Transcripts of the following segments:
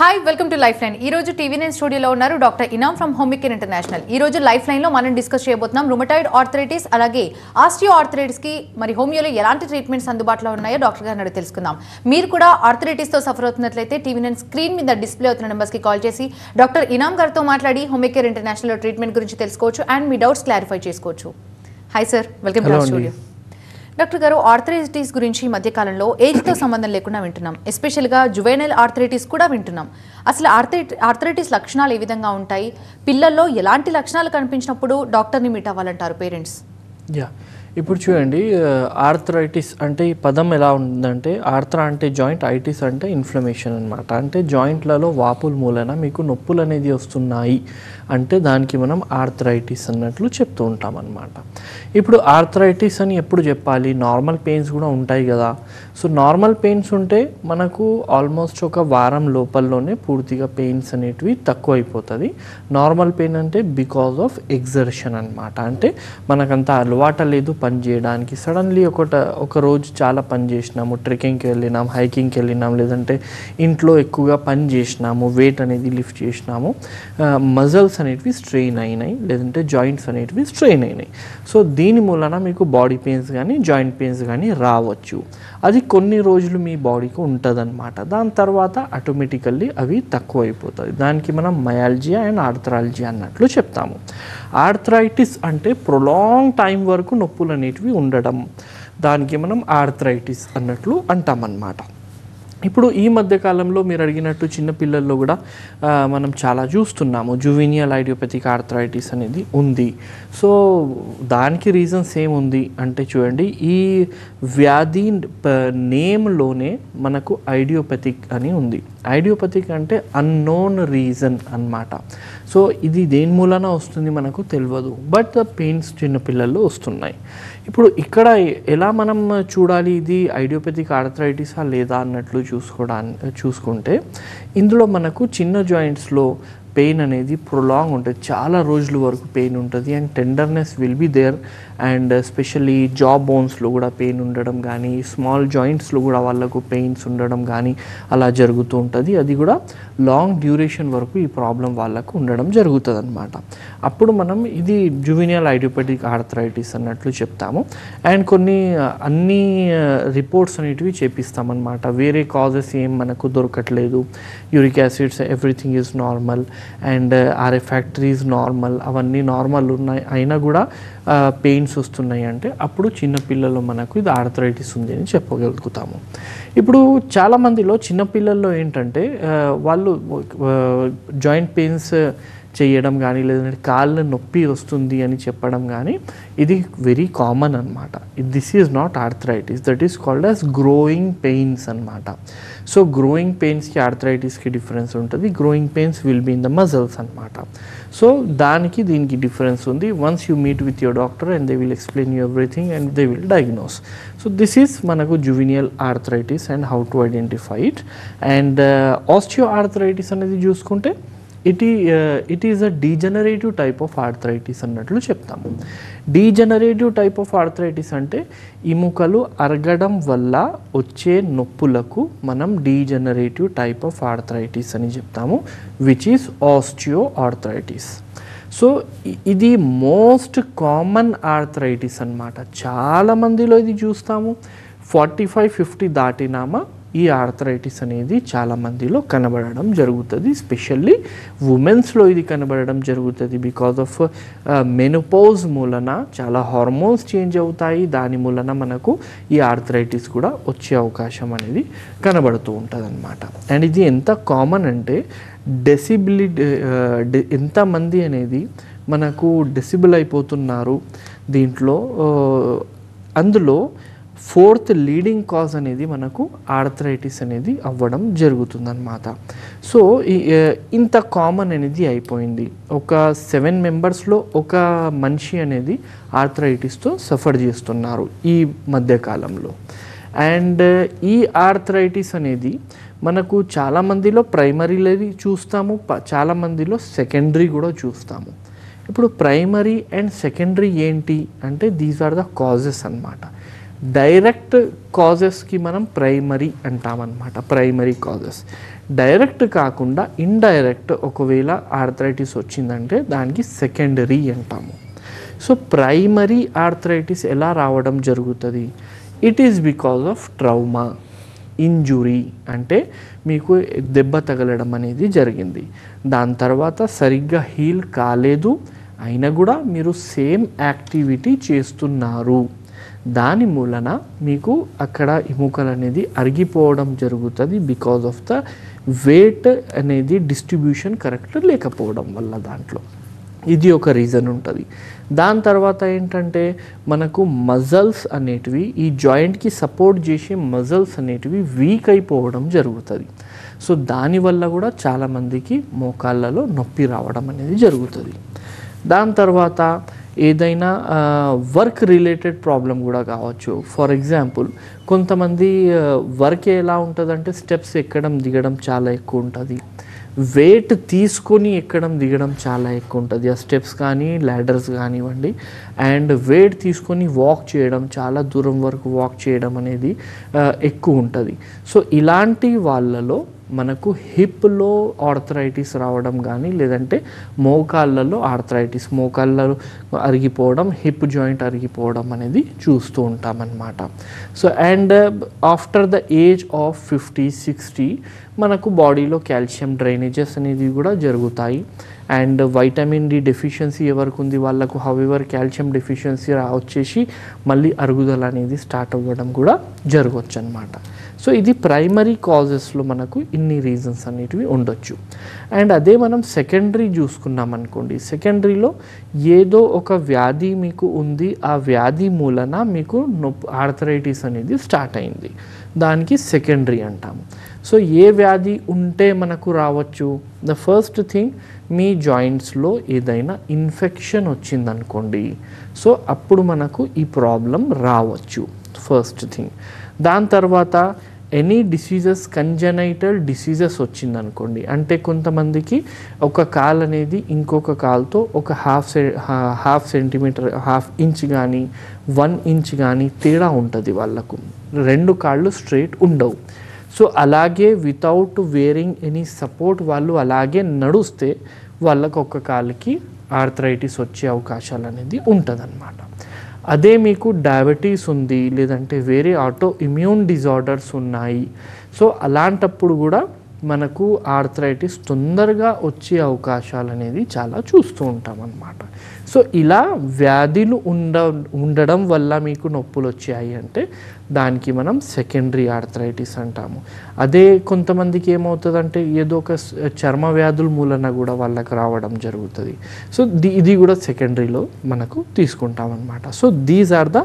Hi welcome to life line. ఈ రోజు TV9 స్టూడియోలో ఉన్నారు డాక్టర్ ఇనామ్ ఫ్రమ్ హోమికేర్ ఇంటర్నేషనల్. ఈ రోజు లైఫ్ లైన్ లో మనం డిస్కస్ చేయబోతున్నాం రుమటాయిడ్ ఆర్థరైటిస్ అలాగే ఆస్టియో ఆర్థరైటిస్ కి మరి హోమియోలో ఎలాంటి ట్రీట్మెంట్స్ అందుబాటులో ఉన్నాయో డాక్టర్ గారిని అడిగి తెలుసుకుందాం. మీరు కూడా ఆర్థరైటిస్ తో సఫర్ అవుతున్నట్లయితే టీవీ9 స్క్రీన్ మీద డిస్ప్లే అవుతున్న నెంబర్స్ కి కాల్ చేసి డాక్టర్ ఇనామ్ గారితో మాట్లాడి హోమికేర్ ఇంటర్నేషనల్ లో ట్రీట్మెంట్ గురించి తెలుసుకోవచ్చు అండ్ మీ డౌట్స్ క్లారిఫై చేసుకోవచ్చు. Hi sir, welcome to studio. Doctor గారు, ఆర్థరైటిస్ గురించి ఈ మధ్యకాలంలో ఏజ్తో సంబంధం లేకుండా వింటున్నాం. ఎస్పెషల్గా జువైనల్ ఆర్థరైటిస్ కూడా వింటున్నాం. అసలు ఆర్థరైటిస్ లక్షణాలు ఏ విధంగా ఉంటాయి? పిల్లల్లో ఎలాంటి లక్షణాలు కనిపించినప్పుడు డాక్టర్ని మీట్ అవ్వాలంటారు పేరెంట్స్? ఇప్పుడు చూడండి, ఆర్థరైటిస్ అంటే ఈ పదం ఎలా ఉందంటే, ఆర్థరా అంటే జాయింట్, ఐటిస్ అంటే ఇన్ఫ్లమేషన్ అనమాట. అంటే జాయింట్లలో వాపుల మూలన మీకు నొప్పులు అనేది వస్తున్నాయి అంటే దానికి మనం ఆర్థరైటిస్ అన్నట్లు చెప్తూ ఉంటాం అన్నమాట. ఇప్పుడు ఆర్థరైటిస్ అని ఎప్పుడు చెప్పాలి? నార్మల్ పెయిన్స్ కూడా ఉంటాయి కదా. సో నార్మల్ పెయిన్స్ ఉంటే మనకు ఆల్మోస్ట్ ఒక వారం లోపల్లోనే పూర్తిగా పెయిన్స్ అనేటివి తక్కువ అయిపోతుంది. నార్మల్ పెయిన్ అంటే బికాజ్ ఆఫ్ ఎగ్జర్షన్ అనమాట. అంటే మనకంత అలవాటు లేదు పని చేయడానికి. సడన్లీ ఒక రోజు చాలా పని చేసినాము, ట్రెక్కింగ్కి వెళ్ళినాం, హైకింగ్కి వెళ్ళినాం, లేదంటే ఇంట్లో ఎక్కువగా పని చేసినాము, వెయిట్ అనేది లిఫ్ట్ చేసినాము, మజిల్స్ అనేటివి స్ట్రెయిన్ అయినాయి, లేదంటే జాయింట్స్ అనేటివి స్ట్రెయిన్ అయినాయి. సో దీని మూలన మీకు బాడీ పెయిన్స్ కానీ జాయింట్ పెయిన్స్ కానీ రావచ్చు. అది కొన్ని రోజులు మీ బాడీకి ఉంటుంది అనమాట. దాని తర్వాత ఆటోమేటికల్లీ అవి తక్కువ అయిపోతుంది. దానికి మనం మయాల్జియా అండ్ ఆర్థరాలజీ అన్నట్లు చెప్తాము. ఆర్థరైటిస్ అంటే ప్రొలాంగ్ టైం వరకు నొప్పులు అనేటివి ఉండడం, దానికి మనం ఆర్థరైటిస్ అన్నట్లు అంటామన్నమాట. ఇప్పుడు ఈ మధ్యకాలంలో మీరు అడిగినట్టు చిన్నపిల్లల్లో కూడా మనం చాలా చూస్తున్నాము. జువీనియల్ ఐడియోపతిక్ ఆర్థరైటిస్ అనేది ఉంది. సో దానికి రీజన్స్ ఏముంది అంటే చూడండి, ఈ వ్యాధి నేమ్లోనే మనకు ఐడియోపతిక్ అని ఉంది. ఐడియోపతిక్ అంటే అన్నోన్ రీజన్ అన్నమాట. సో ఇది దేని మూలన వస్తుంది మనకు తెలియదు, బట్ ద పెయిన్స్ చిన్నపిల్లల్లో వస్తున్నాయి. ఇప్పుడు ఎలా మనం చూడాలి ఇది ఐడియోపతిక్ ఆర్థరైటిసా లేదా అన్నట్లు చూసుకుంటే ఇందులో మనకు చిన్న జాయింట్స్లో పెయిన్ అనేది ప్రొలాంగ్ ఉంటుంది, చాలా రోజుల వరకు పెయిన్ ఉంటుంది and tenderness will be there. And especially jaw బోన్స్లో కూడా పెయిన్ ఉండడం కానీ, స్మాల్ జాయింట్స్లో కూడా వాళ్ళకు పెయిన్స్ ఉండడం కానీ అలా జరుగుతూ ఉంటుంది. అది కూడా లాంగ్ డ్యూరేషన్ వరకు ఈ ప్రాబ్లం వాళ్ళకు ఉండడం జరుగుతుంది అనమాట. అప్పుడు మనం ఇది జువెనియల్ ఐడియోపతిక్ ఆర్థరైటిస్ అన్నట్లు చెప్తాము. అండ్ అన్ని రిపోర్ట్స్ అనేటివి చేపిస్తామన్నమాట. వేరే కాజెస్ ఏం మనకు దొరకట్లేదు, uric acids everything is normal and RF factory is normal, అవన్నీ నార్మల్ ఉన్నాయి, అయినా కూడా పెయిన్స్ వస్తున్నాయి అంటే అప్పుడు చిన్నపిల్లల్లో మనకు ఇది ఆర్థరైటిస్ ఉంది అని చెప్పగలుగుతాము. ఇప్పుడు చాలామందిలో చిన్నపిల్లల్లో ఏంటంటే వాళ్ళు జాయింట్ పెయిన్స్ చేయడం కానీ, లేదంటే కాళ్ళ నొప్పి వస్తుంది అని చెప్పడం కానీ ఇది వెరీ కామన్ అనమాట. This is not arthritis, that is called as growing pains అనమాట. సో గ్రోయింగ్ పెయిన్స్కి ఆర్థరైటిస్కి డిఫరెన్స్ ఉంటుంది. Growing pains will be in the muscles అనమాట. సో దీనికి డిఫరెన్స్ ఉంది. Once you meet with your doctor and they will explain you everything and they will diagnose. So this is మనకు juvenile arthritis and how to identify it. And osteoarthritis అనేది చూసుకుంటే it is a degenerative type of arthritis అన్నట్లు చెప్తాము. Degenerative type of arthritis అంటే ఎముకలు అరగడం వల్ల వచ్చే నొప్పులకు మనం డీజనరేటివ్ టైప్ ఆఫ్ ఆర్థరైటిస్ అని చెప్తాము, which is osteo arthritis. So ఇది మోస్ట్ కామన్ ఆర్థరైటిస్ అన్నమాట. చాలామందిలో ఇది చూస్తాము. 45-50 దాటినామా ఈ ఆర్థరైటిస్ అనేది చాలామందిలో కనబడడం జరుగుతుంది. స్పెషల్లీ ఉమెన్స్లో ఇది కనబడడం జరుగుతుంది. బికాజ్ ఆఫ్ మెనోపౌజ్ మూలన చాలా హార్మోన్స్ చేంజ్ అవుతాయి, దాని మూలన మనకు ఈ ఆర్థరైటిస్ కూడా వచ్చే అవకాశం అనేది కనబడుతూ ఉంటుంది అన్నమాట. అండ్ ఇది ఎంత కామన్ అంటే ఎంతమంది అనేది మనకు డెసిబుల్ అయిపోతున్నారు దీంట్లో, అందులో 4th లీడింగ్ కాజ్ అనేది మనకు ఆర్థరైటిస్ అనేది అవ్వడం జరుగుతుందన్నమాట. సో ఇంత కామన్ అనేది అయిపోయింది. ఒక 7 మెంబర్స్లో ఒక మనిషి అనేది ఆర్థరైటిస్తో సఫర్ చేస్తున్నారు ఈ మధ్యకాలంలో. అండ్ ఈ ఆర్థరైటిస్ అనేది మనకు చాలామందిలో ప్రైమరీలో చూస్తాము, చాలామందిలో సెకండరీ కూడా చూస్తాము. ఇప్పుడు ప్రైమరీ అండ్ సెకండరీ ఏంటి అంటే దీస్ ఆర్ ద కాజెస్ అన్నమాట. డైరెక్ట్ కాజెస్కి మనం ప్రైమరీ అంటామన్నమాట, ప్రైమరీ కాజెస్. డైరెక్ట్ కాకుండా ఇండైరెక్ట్ ఒకవేళ ఆర్థరైటిస్ వచ్చిందంటే దానికి సెకండరీ అంటాము. సో ప్రైమరీ ఆర్థరైటిస్ ఎలా రావడం జరుగుతుంది? It is because of trauma, injury, అంటే మీకు దెబ్బ తగలడం అనేది జరిగింది, దాని తర్వాత సరిగ్గా హీల్ కాలేదు, అయినా కూడా మీరు సేమ్ యాక్టివిటీ చేస్తున్నారు, దాని మూలన మీకు అక్కడ ఎముకలు అనేది అరిగిపోవడం జరుగుతుంది బికాజ్ ఆఫ్ ద వెయిట్ అనేది డిస్ట్రిబ్యూషన్ కరెక్ట్ లేకపోవడం వల్ల. దాంట్లో ఇది ఒక రీజన్ ఉంటుంది. దాని తర్వాత ఏంటంటే మనకు మజల్స్ అనేటివి, ఈ జాయింట్కి సపోర్ట్ చేసే మజల్స్ అనేటివి వీక్ అయిపోవడం జరుగుతుంది. సో దానివల్ల కూడా చాలామందికి మోకాళ్ళలో నొప్పి రావడం అనేది జరుగుతుంది. దాని తర్వాత ఏదైనా వర్క్ రిలేటెడ్ ప్రాబ్లం కూడా కావచ్చు. ఫర్ ఎగ్జాంపుల్ కొంతమంది వర్క్ ఎలా ఉంటుందంటే స్టెప్స్ ఎక్కడం దిగడం చాలా ఎక్కువ ఉంటుంది, వెయిట్ తీసుకొని ఎక్కడం దిగడం చాలా ఎక్కువ ఉంటుంది, ఆ స్టెప్స్ కానీ ల్యాడర్స్ కానివ్వండి, అండ్ వెయిట్ తీసుకొని వాక్ చేయడం, చాలా దూరం వరకు వాక్ చేయడం అనేది ఎక్కువ ఉంటుంది. సో ఇలాంటి వాళ్ళలో మనకు హిప్లో ఆర్థరైటిస్ రావడం కానీ, లేదంటే మోకాళ్ళలో ఆర్థరైటిస్, మోకాళ్ళలో అరిగిపోవడం, హిప్ జాయింట్ అరిగిపోవడం అనేది చూస్తూ ఉంటామన్నమాట. So and after the age of 50-60 మనకు బాడీలో కాల్షియం డ్రైనేజెస్ అనేది కూడా జరుగుతాయి. అండ్ వైటమిన్ డి డెఫిషియన్సీ ఎవరికి ఉంది వాళ్ళకు హౌఎవర్ కాల్షియం డెఫిషియన్సీ వచ్చేసి మళ్ళీ అరుగుదల అనేది స్టార్ట్ అవ్వడం కూడా జరగవచ్చు అన్నమాట. సో ఇది ప్రైమరీ కాజెస్లో మనకు ఇన్ని రీజన్స్ అనేటివి ఉండొచ్చు. అండ్ అదే మనం సెకండరీ చూసుకున్నాం అనుకోండి, సెకండరీలో ఏదో ఒక వ్యాధి మీకు ఉంది, ఆ వ్యాధి మూలన మీకు ఆర్థరైటిస్ అనేది స్టార్ట్ అయింది, దానికి సెకండరీ అంటాము. సో ఏ వ్యాధి ఉంటే మనకు రావచ్చు? ద ఫస్ట్ థింగ్, మీ జాయింట్స్లో ఏదైనా ఇన్ఫెక్షన్ వచ్చిందనుకోండి, సో అప్పుడు మనకు ఈ ప్రాబ్లం రావచ్చు, ఫస్ట్ థింగ్. దాని తర్వాత ఎనీ డిసీజెస్, కంజనైటల్ డిసీజెస్ వచ్చిందనుకోండి, అంటే కొంతమందికి ఒక కాలు అనేది ఇంకొక కాలుతో ఒక హాఫ్ సెంటీమీటర్, హాఫ్ ఇంచ్ కానీ 1 ఇంచ్ కానీ తేడా ఉంటుంది వాళ్ళకు, 2 కాళ్ళు స్ట్రైట్ ఉండవు. సో అలాగే వితౌట్ వేరింగ్ ఎనీ సపోర్ట్ వాళ్ళు అలాగే నడుస్తే వాళ్ళకు ఒక కాలుకి ఆర్థరైటిస్ వచ్చే అవకాశాలు అనేది ఉంటుందన్నమాట. అదే మీకు డయాబెటీస్ ఉంది, లేదంటే వేరే ఆటో ఇమ్యూన్ డిజార్డర్స్ ఉన్నాయి, సో అలాంటప్పుడు కూడా మనకు ఆర్థరైటిస్ తొందరగా వచ్చే అవకాశాలు అనేది చాలా చూస్తూ ఉంటాం అన్నమాట. సో ఇలా వ్యాధులు ఉండడం వల్ల మీకు నొప్పులు వచ్చాయి అంటే దానికి మనం సెకండరీ ఆర్థరైటిస్ అంటాము. అదే కొంతమందికి ఏమవుతుందంటే ఏదో ఒక చర్మ వ్యాధుల మూలన కూడా వాళ్ళకి రావడం జరుగుతుంది. సో ఇది కూడా సెకండరీలో మనకు తీసుకుంటాం అన్నమాట. So these are the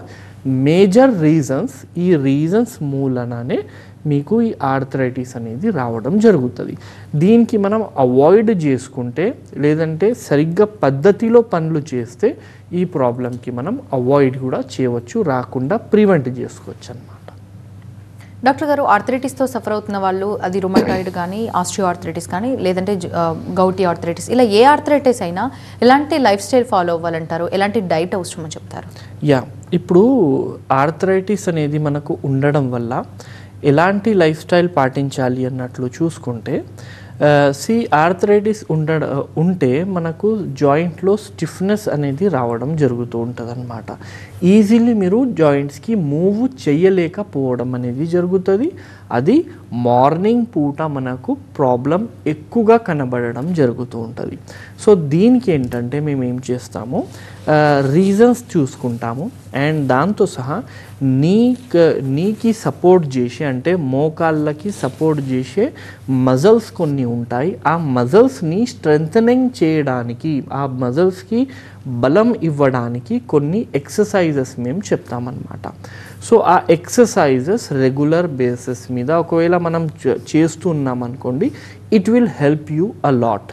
major reasons. ఈ రీజన్స్ మూలననే మీకు ఈ ఆర్థరైటిస్ అనేది రావడం జరుగుతుంది. దీనికి మనం అవాయిడ్ చేసుకుంటే, లేదంటే సరిగ్గా పద్ధతిలో పనులు చేస్తే ఈ ప్రాబ్లంకి మనం అవాయిడ్ కూడా చేయవచ్చు, రాకుండా ప్రివెంట్ చేసుకోవచ్చు అన్నమాట. డాక్టర్ గారు, ఆర్థరైటిస్తో సఫర్ అవుతున్న వాళ్ళు, అది రుమటాయిడ్ కానీ, ఆస్టియో ఆర్థరైటిస్ కానీ, లేదంటే గౌటీ ఆర్థరైటిస్, ఇలా ఏ ఆర్థరైటిస్ అయినా ఎలాంటి లైఫ్ స్టైల్ ఫాలో అవ్వాలంటారు? ఎలాంటి డైట్ అవసరమని చెప్తారు? ఇప్పుడు ఆర్థరైటిస్ అనేది మనకు ఉండడం వల్ల ఎలాంటి లైఫ్ స్టైల్ పాటించాలి అన్నట్లు చూసుకుంటే, ఆర్థరైటిస్ ఉంటే మనకు జాయింట్లో స్టిఫ్నెస్ అనేది రావడం జరుగుతూ ఉంటుంది అన్నమాట. ఈజీలీ మీరు జాయింట్స్కి మూవ్ చేయలేకపోవడం అనేది జరుగుతుంది. అది మార్నింగ్ పూట మనకు ప్రాబ్లం ఎక్కువగా కనబడడం జరుగుతూ ఉంటుంది. సో దీనికి ఏంటంటే మేము ఏం చేస్తాము, రీజన్స్ చూసుకుంటాము, అండ్ దాంతో సహా నీకి సపోర్ట్ చేసే, అంటే మోకాళ్ళకి సపోర్ట్ చేసే మజిల్స్ కొన్ని ఉంటాయి. ఆ మజిల్స్ని స్ట్రెంథనింగ్ చేయడానికి, ఆ మజిల్స్కి బలం ఇవ్వడానికి కొన్ని ఎక్సర్సైజెస్ మేము చెప్తామన్నమాట. సో ఆ ఎక్సర్సైజెస్ రెగ్యులర్ బేసిస్ మీద ఒకవేళ మనం చేస్తున్నాం అనుకోండి, it will help you a lot.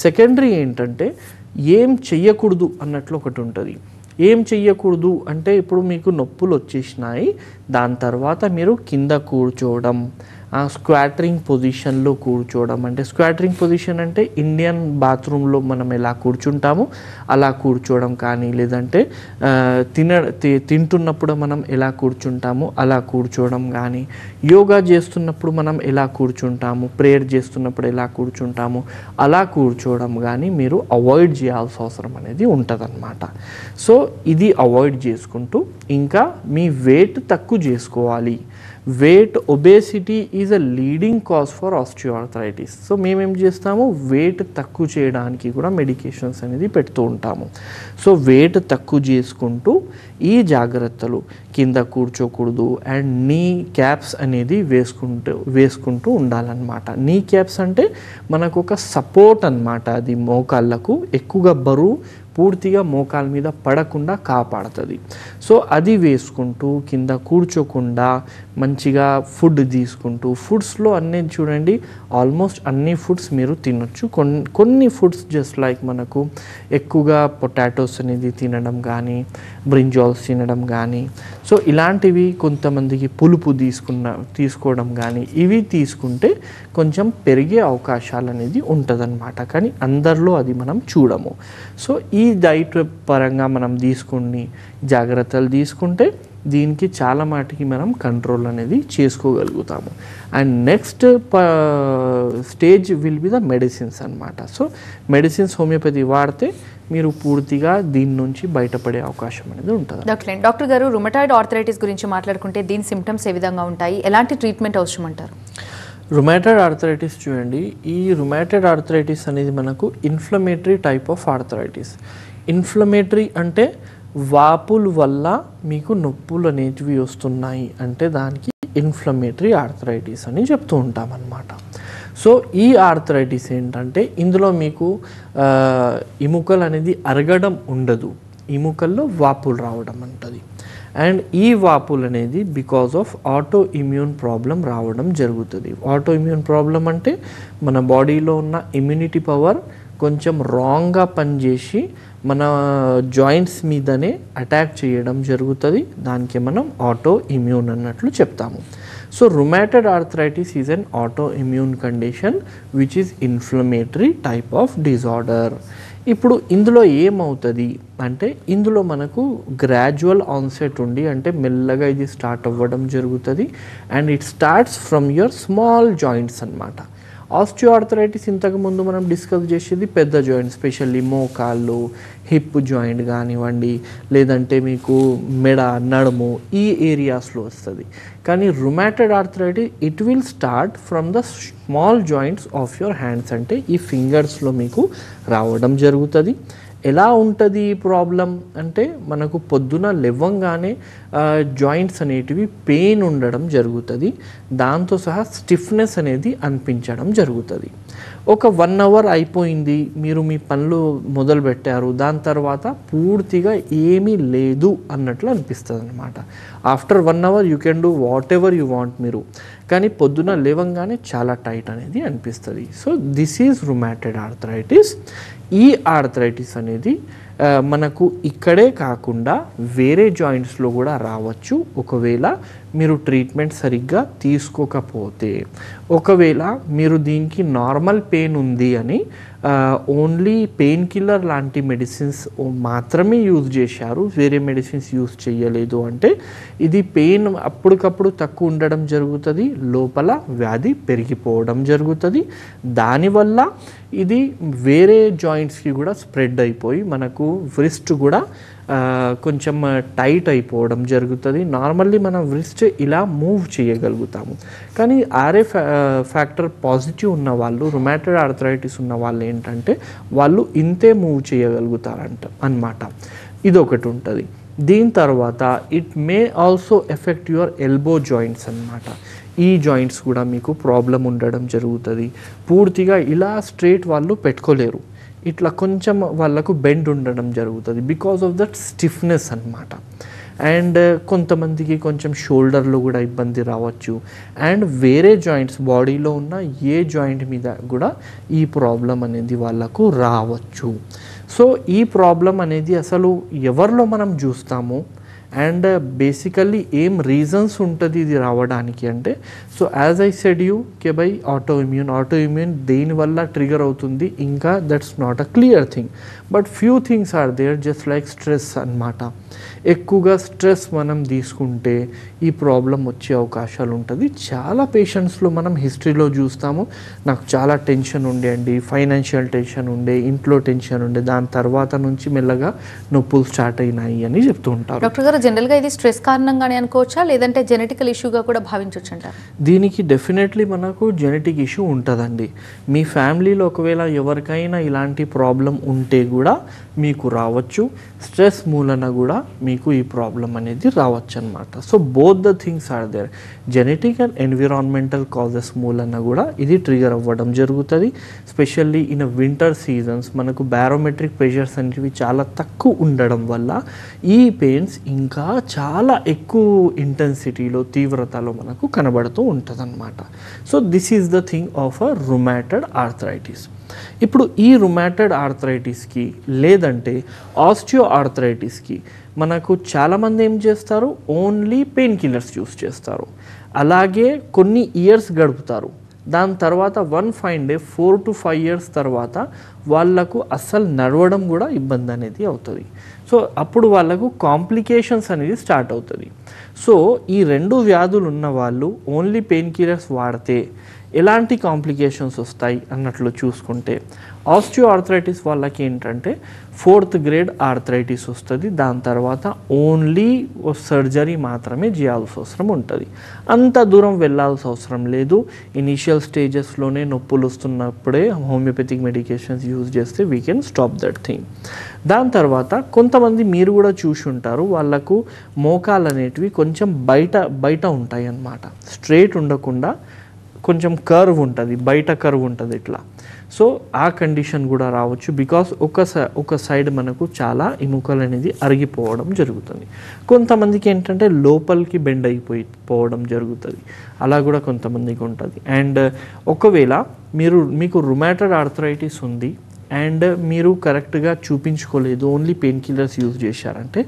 Secondary ఏంటంటే ఏం చెయ్యకూడదు అన్నట్లు ఒకటి ఉంటుంది. ఏం చెయ్యకూడదు అంటే, ఇప్పుడు మీకు నొప్పులు వచ్చేసినాయి, దాని తర్వాత మీరు కింద కూర్చోవడం, స్క్వాటరింగ్ పొజిషన్లో కూర్చోవడం, అంటే స్క్వాటరింగ్ పొజిషన్ అంటే ఇండియన్ బాత్రూంలో మనం ఎలా కూర్చుంటామో అలా కూర్చోవడం కానీ, లేదంటే తింటున్నప్పుడు మనం ఎలా కూర్చుంటామో అలా కూర్చోవడం కానీ, యోగా చేస్తున్నప్పుడు మనం ఎలా కూర్చుంటాము, ప్రేయర్ చేస్తున్నప్పుడు ఎలా కూర్చుంటాము అలా కూర్చోవడం కానీ మీరు అవాయిడ్ చేయాల్సిన అవసరం అనేది ఉంటుందన్నమాట. సో ఇది అవాయిడ్ చేసుకుంటూ ఇంకా మీ వెయిట్ తక్కువ చేసుకోవాలి. Wait obesity is a leading cause for osteoarthritis. So మేమేం చేస్తాము, వెయిట్ తక్కువ చేయడానికి కూడా మెడికేషన్స్ అనేది పెడుతూ ఉంటాము. సో వెయిట్ తక్కువ చేసుకుంటూ ఈ జాగ్రత్తలు, కింద కూర్చోకూడదు అండ్ నీ క్యాప్స్ అనేది వేసుకుంటూ ఉండాలన్నమాట. నీ క్యాప్స్ అంటే మనకు ఒక సపోర్ట్ అన్నమాట, అది మోకాళ్ళకు ఎక్కువగా బరువు పూర్తిగా మోకాల మీద పడకుండా కాపాడుతుంది. సో అది వేసుకుంటూ కింద కూర్చోకుండా మంచిగా ఫుడ్ తీసుకుంటూ, ఫుడ్స్లో అన్నీ చూడండి ఆల్మోస్ట్ అన్ని ఫుడ్స్ మీరు తినొచ్చు. కొన్ని ఫుడ్స్ జస్ట్ లైక్ మనకు ఎక్కువగా పొటాటోస్ అనేది తినడం కానీ, బ్రింజాల్స్ తినడం కానీ, సో ఇలాంటివి కొంతమందికి పులుపు తీసుకోవడం కానీ, ఇవి తీసుకుంటే కొంచెం పెరిగే అవకాశాలు అనేది ఉంటుందన్నమాట. కానీ అందరిలో అది మనం చూడము. సో ఈ డైట్ పరంగా మనం తీసుకుని జాగ్రత్తలు తీసుకుంటే దీనికి చాలా మాటికి మనం కంట్రోల్ అనేది చేసుకోగలుగుతాము. And next stage will be the medicines అన్నమాట. సో మెడిసిన్స్ హోమియోపతి వాడితే మీరు పూర్తిగా దీని నుంచి బయటపడే అవకాశం అనేది ఉంటుంది. డాక్టర్ గారు, రుమటాయిడ్ ఆర్థరైటిస్ గురించి మాట్లాడుకుంటే దీని సిమ్టమ్స్ ఏ విధంగా ఉంటాయి, ఎలాంటి ట్రీట్మెంట్ అవసరం అంటారు? రుమాటైడ్ ఆర్థరైటిస్ చూడండి, ఈ రుమాటైడ్ ఆర్థరైటిస్ అనేది మనకు inflammatory type of arthritis. Inflammatory అంటే వాపుల వల్ల మీకు నొప్పులు అనేటివి వస్తున్నాయి అంటే దానికి ఇన్ఫ్లమేటరీ ఆర్థరైటిస్ అని చెప్తూ ఉంటాం అన్నమాట. సో ఈ ఆర్థరైటిస్ ఏంటంటే ఇందులో మీకు ఎముకలు అనేది అరగడం ఉండదు, ఎముకల్లో వాపులు రావడం ఉంటుంది. అండ్ ఈ వాపులు అనేది because of auto immune problem రావడం జరుగుతుంది. ఆటో ఇమ్యూన్ ప్రాబ్లం అంటే మన బాడీలో ఉన్న ఇమ్యూనిటీ పవర్ కొంచెం రాంగ్గా పనిచేసి మన జాయింట్స్ మీదనే అటాక్ చేయడం జరుగుతుంది. దానికి మనం ఆటో ఇమ్యూన్ అన్నట్లు చెప్తాము. So రుమాటైడ్ arthritis is an auto immune condition which is inflammatory type of disorder. ఇప్పుడు ఇందులో ఏమవుతుంది అంటే ఇందులో మనకు గ్రాడ్యువల్ ఆన్సెట్ ఉండి, అంటే మెల్లగా ఇది స్టార్ట్ అవ్వడం జరుగుతుంది. And it starts from your small joints అన్నమాట. ఆస్టియోఆర్థరైటిస్ ఇంతకుముందు మనం డిస్కస్ చేసేది పెద్ద జాయింట్స్, స్పెషల్లీ మోకాళ్ళు, హిప్ జాయింట్ కానివ్వండి, లేదంటే మీకు మెడ, నడుము, ఈ ఏరియాస్లో వస్తుంది. కానీ రుమాటైడ్ arthritis it will start from the small joints of your hands, అంటే ఈ ఫింగర్స్లో మీకు రావడం జరుగుతుంది. ఎలా ఉంటుంది ఈ ప్రాబ్లం అంటే మనకు పొద్దున లేవంగానే జాయింట్స్ అనేటివి పెయిన్ ఉండడం జరుగుతుంది, దాంతో సహా స్టిఫ్నెస్ అనేది అనిపించడం జరుగుతుంది. ఒక 1 అవర్ అయిపోయింది, మీరు మీ పనులు మొదలు పెట్టారు, దాని తర్వాత పూర్తిగా ఏమీ లేదు అన్నట్లు అనిపిస్తుంది అనమాట. After 1 hour you can do whatever you want మీరు, కానీ పొద్దున లేవంగానే చాలా టైట్ అనేది అనిపిస్తుంది. So this is rheumatoid arthritis. ఈ ఆర్థరైటిస్ అనేది మనకు ఇక్కడే కాకుండా వేరే జాయింట్స్లో కూడా రావచ్చు ఒకవేళ మీరు ట్రీట్మెంట్ సరిగ్గా తీసుకోకపోతే. ఒకవేళ మీరు దీనికి నార్మల్ పెయిన్ ఉంది అని ఓన్లీ పెయిన్ కిల్లర్ లాంటి మెడిసిన్స్ మాత్రమే యూజ్ చేశారు, వేరే మెడిసిన్స్ యూజ్ చేయలేదు అంటే ఇది పెయిన్ అప్పటికప్పుడు తక్కువ ఉండడం జరుగుతుంది, లోపల వ్యాధి పెరిగిపోవడం జరుగుతుంది. దానివల్ల ఇది వేరే జాయింట్స్కి కూడా స్ప్రెడ్ అయిపోయి మనకు వ్రిస్ట్ కూడా కొంచెం టైట్ అయిపోవడం జరుగుతుంది. నార్మల్లీ మనం వ్రిస్ట్ ఇలా మూవ్ చేయగలుగుతాము, కానీ ఆర్ఏ ఫ్యాక్టర్ పాజిటివ్ ఉన్న వాళ్ళు, రుమాటైడ్ ఆర్థరైటిస్ ఉన్న వాళ్ళు ఏంటంటే వాళ్ళు ఇంతే మూవ్ చేయగలుగుతారంట అన్నమాట. ఇదొకటి ఉంటుంది. దీని తర్వాత it may also effect your elbow joints అన్నమాట. ఈ జాయింట్స్ కూడా మీకు ప్రాబ్లం ఉండడం జరుగుతుంది. పూర్తిగా ఇలా స్ట్రైట్ వాళ్ళు పెట్టుకోలేరు, ఇట్లా కొంచెం వాళ్ళకు బెండ్ ఉండడం జరుగుతుంది బికాస్ ఆఫ్ దట్ స్టిఫ్నెస్ అన్నమాట. అండ్ కొంతమందికి కొంచెం షోల్డర్లో కూడా ఇబ్బంది రావచ్చు. అండ్ వేరే జాయింట్స్ బాడీలో ఉన్న ఏ జాయింట్ మీద కూడా ఈ ప్రాబ్లం అనేది వాళ్ళకు రావచ్చు. సో ఈ ప్రాబ్లం అనేది అసలు ఎవరిలో మనం చూస్తాము అండ్ బేసికల్లీ ఏం రీజన్స్ ఉంటుంది ఇది రావడానికి అంటే, so as I said you కే బై ఆటో ఇమ్యూన్ దేనివల్ల ట్రిగర్ అవుతుంది ఇంకా that's not a clear thing, but few things are there just like stress అన్నమాట. ఎక్కువగా స్ట్రెస్ మనం తీసుకుంటే ఈ ప్రాబ్లం వచ్చే అవకాశాలు ఉంటుంది. చాలా పేషెంట్స్లో మనం హిస్టరీలో చూస్తాము, నాకు చాలా టెన్షన్ ఉండే అండి, ఫైనాన్షియల్ టెన్షన్ ఉండే, ఇంట్లో టెన్షన్ ఉండే, దాని తర్వాత నుంచి మెల్లగా నొప్పులు స్టార్ట్ అయినాయి అని చెప్తూ ఉంటారు. డాక్టర్ గారు, జనరల్గా ఇది స్ట్రెస్ కారణంగానే అనుకోవచ్చా లేదంటే జెనెటికల్ ఇష్యూగా కూడా భావించవచ్చు అంటారు? దీనికి డెఫినెట్లీ మనకు జెనెటిక్ ఇష్యూ ఉంటుందండి. మీ ఫ్యామిలీలో ఒకవేళ ఎవరికైనా ఇలాంటి ప్రాబ్లం ఉంటే కూడా మీకు రావచ్చు, స్ట్రెస్ మూలన కూడా మీకు ఈ ప్రాబ్లం అనేది రావచ్చు అనమాట. So both the things are there, genetic and environmental causes మూలన కూడా ఇది ట్రిగర్ అవ్వడం జరుగుతుంది. స్పెషల్లీ ఇన్ వింటర్ సీజన్స్ మనకు బ్యారోమెట్రిక్ ప్రెషర్స్ అనేవి చాలా తక్కువ ఉండడం వల్ల ఈ పెయిన్స్ ఇంకా చాలా ఎక్కువ ఇంటెన్సిటీలో, తీవ్రతలో మనకు కనబడుతూ ఉంటుంది అనమాట. So this is the thing of a rheumatoid arthritis. ఇప్పుడు ఈ రుమాటెడ్ ఆర్థరైటిస్కి లేదంటే ఆస్టియో ఆర్థరైటిస్కి మనకు చాలామంది ఏం చేస్తారు, ఓన్లీ పెయిన్ కిల్లర్స్ యూస్ చేస్తారు. అలాగే కొన్ని ఇయర్స్ గడుపుతారు, దాని తర్వాత one fine day 4 to 5 years తర్వాత వాళ్ళకు అస్సలు నడవడం కూడా ఇబ్బంది అనేది అవుతుంది. సో అప్పుడు వాళ్ళకు కాంప్లికేషన్స్ అనేది స్టార్ట్ అవుతుంది. సో ఈ రెండు వ్యాధులు ఉన్న వాళ్ళు ఓన్లీ పెయిన్ కిల్లర్స్ వాడితే ఎలాంటి కాంప్లికేషన్స్ వస్తాయి అన్నట్లు చూసుకుంటే, ఆస్టియో ఆర్థరైటిస్ వాళ్ళకి ఏంటంటే 4th grade ఆర్థరైటిస్ వస్తుంది. దాని తర్వాత ఓన్లీ సర్జరీ మాత్రమే చేయాల్సిన అవసరం ఉంటుంది. అంత దూరం వెళ్ళాల్సిన అవసరం లేదు. ఇనీషియల్ స్టేజెస్లోనే నొప్పులు వస్తున్నప్పుడే హోమియోపతిక్ మెడికేషన్స్ యూజ్ చేస్తే we can stop that thing. దాని తర్వాత కొంతమంది మీరు కూడా చూసి ఉంటారు, వాళ్ళకు మోకాలు అనేటివి కొంచెం బయట ఉంటాయి అన్నమాట, స్ట్రైట్ ఉండకుండా కొంచెం కర్వ్ ఉంటుంది, బయట కర్వ్ ఉంటుంది ఇట్లా. సో ఆ కండిషన్ కూడా రావచ్చు, బికాస్ ఒక సైడ్ మనకు చాలా ఎముకలు అనేది అరిగిపోవడం జరుగుతుంది. కొంతమందికి ఏంటంటే లోపలికి బెండ్ అయిపోవడం జరుగుతుంది, అలా కూడా కొంతమందికి ఉంటుంది. అండ్ ఒకవేళ మీకు రుమాటెడ్ ఆర్థరైటిస్ ఉంది అండ్ మీరు కరెక్ట్గా చూపించుకోలేదు, ఓన్లీ పెయిన్ కిల్లర్స్ యూజ్ చేశారంటే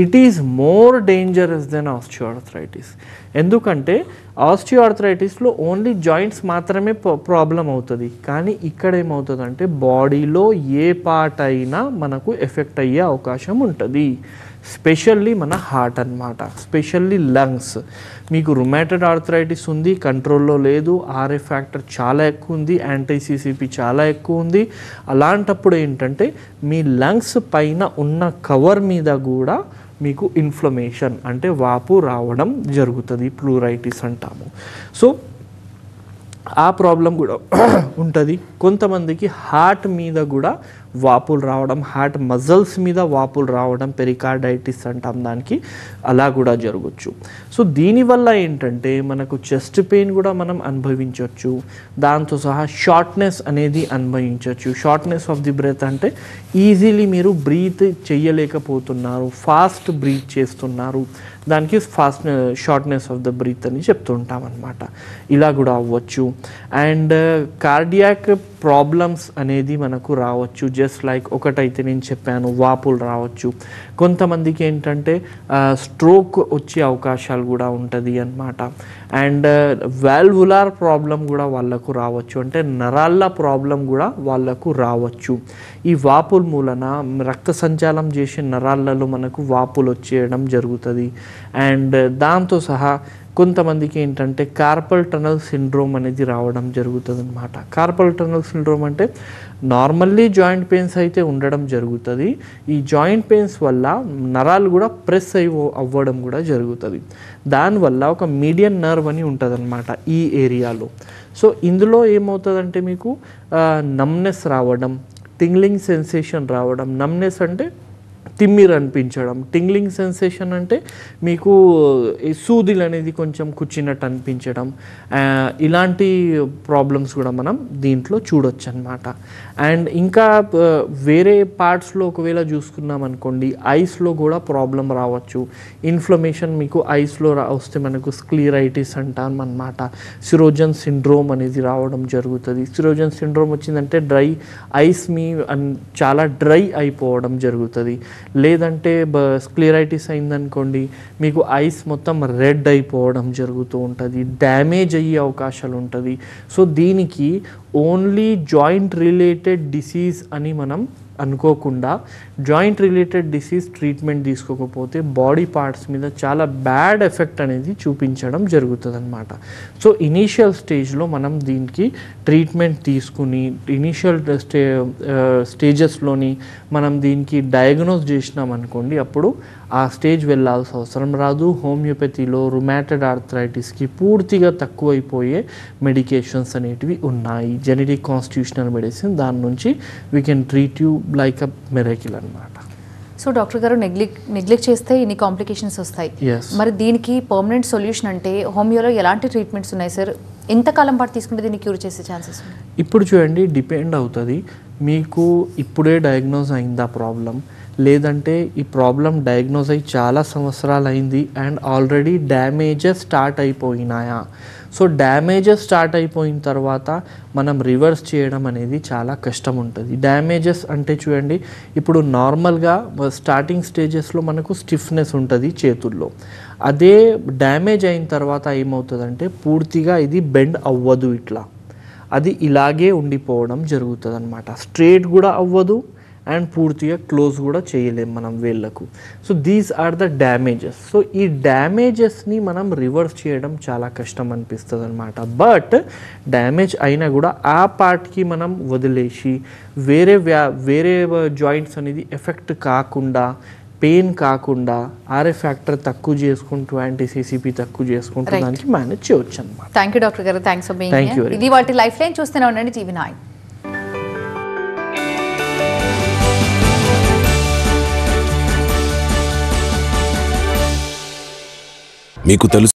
it is more dangerous then osteoarthritis. ఎందుకంటే ఆస్టియో ఆర్థరైటిస్లో ఓన్లీ జాయింట్స్ మాత్రమే ప్రాబ్లం అవుతుంది, కానీ ఇక్కడ ఏమవుతుందంటే బాడీలో ఏ పార్ట్ అయినా మనకు ఎఫెక్ట్ అయ్యే అవకాశం ఉంటుంది. స్పెషల్లీ మన హార్ట్ అన్నమాట, స్పెషల్లీ లంగ్స్. మీకు రుమాటెడ్ ఆర్థరైటిస్ ఉంది, కంట్రోల్లో లేదు, ఆర్ఎఫ్ ఫ్యాక్టర్ చాలా ఎక్కువ ఉంది, యాంటీ-సిసిపి చాలా ఎక్కువ ఉంది. అలాంటప్పుడు ఏంటంటే మీ లంగ్స్ పైన ఉన్న కవర్ మీద కూడా మీకు ఇన్ఫ్లమేషన్ అంటే వాపు రావడం జరుగుతుంది, ప్లూరైటిస్ అంటాము. సో ఆ ప్రాబ్లం కూడా ఉంటుంది. కొంతమందికి హార్ట్ మీద కూడా వాపులు రావడం, హార్ట్ మజిల్స్ మీద వాపులు రావడం, పెరికార్డైటిస్ అంటాం దానికి, అలా కూడా జరగచ్చు. సో దీనివల్ల ఏంటంటే మనకు చెస్ట్ పెయిన్ కూడా మనం అనుభవించవచ్చు, దాంతో సహా షార్ట్నెస్ అనేది అనుభవించవచ్చు. షార్ట్నెస్ ఆఫ్ ది బ్రెత్ అంటే ఈజీలీ మీరు బ్రీత్ చేయలేకపోతున్నారు, ఫాస్ట్ బ్రీత్ చేస్తున్నారు, దానికి షార్ట్నెస్ ఆఫ్ ద బ్రీత్ అని చెప్తూ ఉంటాం అన్నమాట. ఇలా కూడా అవ్వచ్చు. అండ్ కార్డియాక్ ప్రాబ్లమ్స్ అనేది మనకు రావచ్చు, జస్ట్ లైక్ ఒకటైతే నేను చెప్పాను, వాపులు రావచ్చు. కొంతమందికి ఏంటంటే స్ట్రోక్ వచ్చే అవకాశాలు కూడా ఉంటుంది అన్నమాట. అండ్ వాల్వులార్ ప్రాబ్లం కూడా వాళ్ళకు రావచ్చు, అంటే నరాల ప్రాబ్లం కూడా వాళ్ళకు రావచ్చు. ఈ వాపుల మూలన రక్త సంచాలం చేసే నరాలలో మనకు వాపులు వచ్చేయడం జరుగుతుంది. అండ్ దాంతో సహా కొంతమందికి ఏంటంటే కార్పల్ టనల్ సిండ్రోమ్ అనేది రావడం జరుగుతుంది అన్నమాట. కార్పల్ టనల్ సిండ్రోమ్ అంటే నార్మల్లీ జాయింట్ పెయిన్స్ అయితే ఉండడం జరుగుతుంది, ఈ జాయింట్ పెయిన్స్ వల్ల నరాలు కూడా ప్రెస్ అవ్వడం కూడా జరుగుతుంది. దానివల్ల ఒక మీడియన్ నర్వ్ అని ఉంటుంది అన్నమాట ఈ ఏరియాలో. సో ఇందులో ఏమవుతుందంటే మీకు నమ్నెస్ రావడం, టింగ్లింగ్ సెన్సేషన్ రావడం. నమ్నెస్ అంటే తిమ్మిర్ అనిపించడం, టింగ్లింగ్ సెన్సేషన్ అంటే మీకు సూదిలు అనేది కొంచెం కుచ్చినట్టు అనిపించడం. ఇలాంటి ప్రాబ్లమ్స్ కూడా మనం దీంట్లో చూడొచ్చు అన్నమాట. అండ్ ఇంకా వేరే పార్ట్స్లో ఒకవేళ చూసుకున్నాం అనుకోండి, ఐస్లో కూడా ప్రాబ్లం రావచ్చు. ఇన్ఫ్లమేషన్ మీకు ఐస్లో వస్తే మనకు స్క్లీరైటిస్ అంటాం అన్నమాట. సిరోజన్ సిండ్రోమ్ అనేది రావడం జరుగుతుంది. సిరోజన్ సిండ్రోమ్ వచ్చిందంటే ఐస్ చాలా డ్రై అయిపోవడం జరుగుతుంది. లేదంటే స్క్లెరైటిస్ అయిందనుకోండి, మీకు ఐస్ మొత్తం రెడ్ అయిపోవడం జరుగుతూ ఉంటుంది, డ్యామేజ్ అయ్యే అవకాశాలు ఉంటుంది. సో దీనికి ఓన్లీ జాయింట్ రిలేటెడ్ డిసీజ్ అని మనం అనుకోకుండా, జాయింట్ రిలేటెడ్ డిసీజ్ ట్రీట్మెంట్ తీసుకోకపోతే బాడీ పార్ట్స్ మీద చాలా బ్యాడ్ ఎఫెక్ట్ అనేది చూపించడం జరుగుతుంది అనమాట. సో ఇనీషియల్ స్టేజ్లో మనం దీనికి ట్రీట్మెంట్ తీసుకుని ఇనీషియల్ స్టేజెస్లోని మనం దీనికి డయాగ్నోస్ చేసినాం అనుకోండి, అప్పుడు ఆ స్టేజ్ వెళ్ళాల్సిన అవసరం రాదు. హోమియోపతిలో రుమాటెడ్ ఆర్థరైటిస్కి పూర్తిగా తక్కువైపోయే మెడికేషన్స్ అనేటివి ఉన్నాయి. జెనెటిక్ కాన్స్టిట్యూషనల్ మెడిసిన్, దాని నుంచి we can treat you like a miracle అనమాట. సో డాక్టర్ గారు, నెగ్లెక్ట్ చేస్తే ఇన్ని కాంప్లికేషన్స్ వస్తాయి. మరి దీనికి పర్మనెంట్ సొల్యూషన్ అంటే హోమియోలో ఎలాంటి ట్రీట్మెంట్స్ ఉన్నాయి సార్? ఎంతకాలం పాటు తీసుకుంటే దీన్ని క్యూర్ చేసే ఛాన్సెస్ ఉన్నాయి? ఇప్పుడు చూడండి, డిపెండ్ అవుతుంది. మీకు ఇప్పుడే డయాగ్నోజ్ అయిందా ప్రాబ్లం, లేదంటే ఈ ప్రాబ్లం డయాగ్నోజ్ అయ్యి చాలా సంవత్సరాలు అయింది అండ్ ఆల్రెడీ డ్యామేజెస్ స్టార్ట్ అయిపోయినాయా? సో డ్యామేజెస్ స్టార్ట్ అయిపోయిన తర్వాత మనం రివర్స్ చేయడం అనేది చాలా కష్టం ఉంటుంది. డ్యామేజెస్ అంటే చూడండి, ఇప్పుడు నార్మల్గా స్టార్టింగ్ స్టేజెస్లో మనకు స్టిఫ్నెస్ ఉంటుంది చేతుల్లో. అదే డ్యామేజ్ అయిన తర్వాత ఏమవుతుందంటే పూర్తిగా ఇది బెండ్ అవ్వదు, ఇట్లా అది ఇలాగే ఉండిపోవడం జరుగుతుంది అనమాట. స్ట్రేట్ కూడా అవ్వదు అండ్ పూర్తిగా క్లోజ్ కూడా చేయలేం మనం వేళ్ళకు. So these are the damages. So ఈ డ్యామేజెస్ని మనం రివర్స్ చేయడం చాలా కష్టం అనిపిస్తుంది అనమాట. బట్ డ్యామేజ్ అయినా కూడా ఆ పార్ట్కి మనం వదిలేసి వేరే జాయింట్స్ అనేది ఎఫెక్ట్ కాకుండా, పెయిన్ కాకుండా, ఆర్ఏ ఫ్యాక్టర్ తక్కువ చేసుకుంటూ, యాంటీ-సిసిపి తక్కువ చేసుకుంటూ దానికి మేనేజ్ చేయవచ్చు అనమాట. థ్యాంక్ యూ డాక్టర్ గారు, థ్యాంక్స్ ఫర్ బీయింగ్ హియర్. ఇది వాటి లైఫ్ లైన్ చూస్తూనే ఉండండి TV9. మీకు తెలుసు